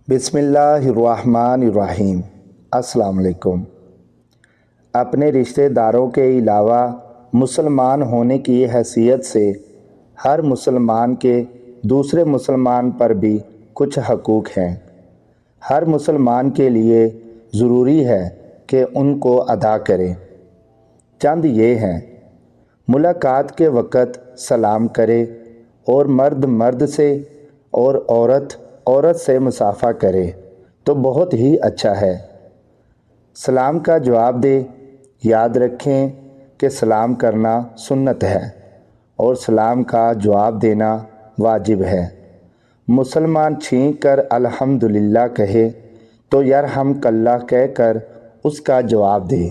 بسم اللہ الرحمن الرحیم۔ السلام علیکم۔ اپنے رشتہ داروں کے علاوہ مسلمان ہونے کی حیثیت سے ہر مسلمان کے دوسرے مسلمان پر بھی کچھ حقوق ہیں۔ ہر مسلمان کے لیے ضروری ہے کہ ان کو ادا کرے۔ چند یہ ہیں: ملاقات کے وقت سلام کرے اور مرد مرد سے اور عورت عورت سے مصافحہ کرے تو بہت ہی اچھا ہے۔ سلام کا جواب دے۔ یاد رکھیں کہ سلام کرنا سنت ہے اور سلام کا جواب دینا واجب ہے۔ مسلمان چھینک کر الحمدللہ کہے تو یرحمک اللہ کہہ کر اس کا جواب دے۔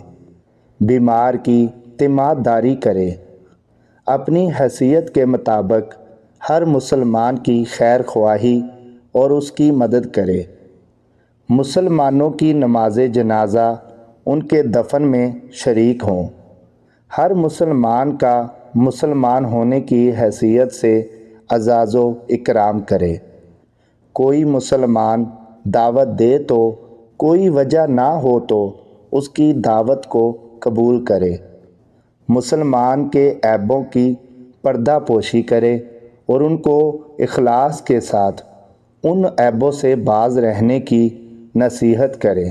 بیمار کی تیمارداری کرے۔ اپنی حیثیت کے مطابق ہر مسلمان کی خیر خواہی اور اس کی مدد کرے۔ مسلمانوں کی نماز جنازہ ان کے دفن میں شریک ہوں۔ ہر مسلمان کا مسلمان ہونے کی حیثیت سے اعزاز و اکرام کرے۔ کوئی مسلمان دعوت دے تو کوئی وجہ نہ ہو تو اس کی دعوت کو قبول کرے۔ مسلمان کے عیبوں کی پردہ پوشی کرے اور ان کو اخلاص کے ساتھ ان عیبوں سے باز رہنے کی نصیحت کرے۔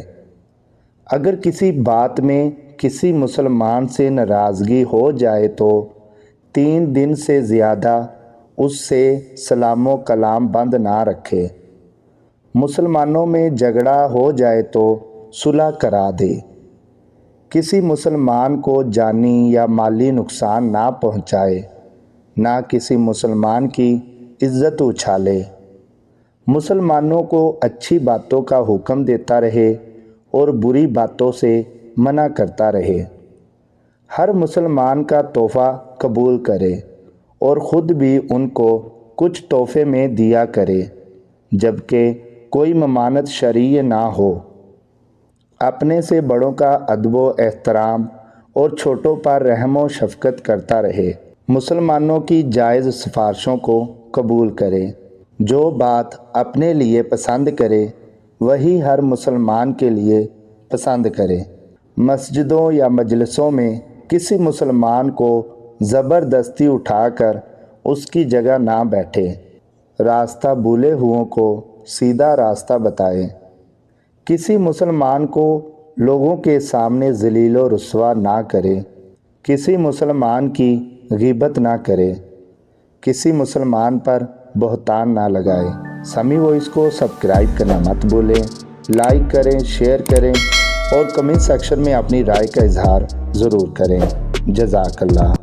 اگر کسی بات میں کسی مسلمان سے ناراضگی ہو جائے تو 3 دن سے زیادہ اس سے سلام و کلام بند نہ رکھے۔ مسلمانوں میں جھگڑا ہو جائے تو صلح کرا دے۔ کسی مسلمان کو جانی یا مالی نقصان نہ پہنچائے، نہ کسی مسلمان کی عزت اچھالے۔ مسلمانوں کو اچھی باتوں کا حکم دیتا رہے اور بری باتوں سے منع کرتا رہے۔ ہر مسلمان کا تحفہ قبول کرے اور خود بھی ان کو کچھ تحفے میں دیا کرے، جبکہ کوئی ممانعت شرعی نہ ہو۔ اپنے سے بڑوں کا ادب و احترام اور چھوٹوں پر رحم و شفقت کرتا رہے۔ مسلمانوں کی جائز سفارشوں کو قبول کرے۔ جو بات اپنے لیے پسند کرے وہی ہر مسلمان کے لیے پسند کرے۔ مسجدوں یا مجلسوں میں کسی مسلمان کو زبردستی اٹھا کر اس کی جگہ نہ بیٹھے۔ راستہ بھولے ہوئوں کو سیدھا راستہ بتائے۔ کسی مسلمان کو لوگوں کے سامنے ذلیل و رسوا نہ کرے۔ کسی مسلمان کی غیبت نہ کرے۔ کسی مسلمان پر بہتان نہ لگائے۔ سمیع وائس کو سبسکرائب کرنا مت بھولیں۔ لائک کریں، شیئر کریں اور کمنٹ سیکشن میں اپنی رائے کا اظہار ضرور کریں۔ جزاک اللہ۔